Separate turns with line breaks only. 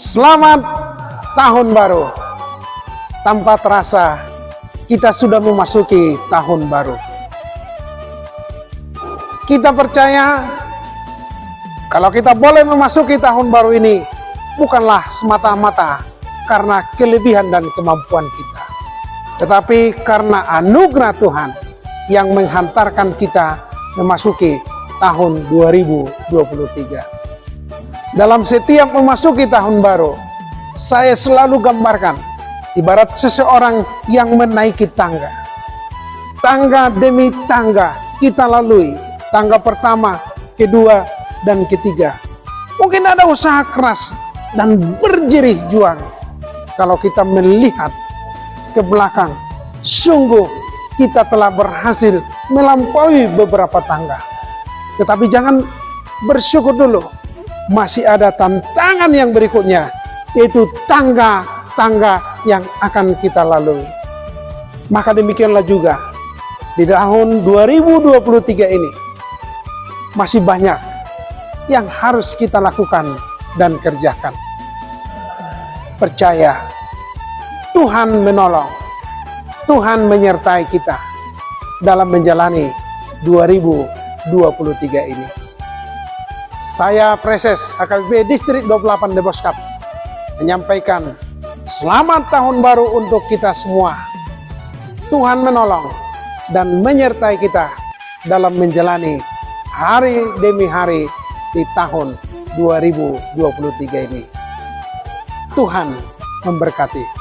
Selamat Tahun Baru. Tanpa terasa kita sudah memasuki tahun baru. Kita percaya kalau kita boleh memasuki tahun baru ini bukanlah semata-mata karena kelebihan dan kemampuan kita, tetapi karena anugerah Tuhan yang menghantarkan kita memasuki tahun 2023. Dalam setiap memasuki tahun baru, saya selalu gambarkan ibarat seseorang yang menaiki tangga. Tangga demi tangga kita lalui, tangga pertama, kedua, dan ketiga. Mungkin ada usaha keras dan berjerih juang. Kalau kita melihat ke belakang, sungguh kita telah berhasil melampaui beberapa tangga. Tetapi jangan bersyukur dulu. Masih ada tantangan yang berikutnya, yaitu tangga-tangga yang akan kita lalui. Maka demikianlah juga di tahun 2023 ini masih banyak yang harus kita lakukan dan kerjakan. Percaya Tuhan menolong, Tuhan menyertai kita dalam menjalani 2023 ini. Saya Preses HKBP Distrik 28 Deboskap menyampaikan selamat tahun baru untuk kita semua. Tuhan menolong dan menyertai kita dalam menjalani hari demi hari di tahun 2023 ini. Tuhan memberkati.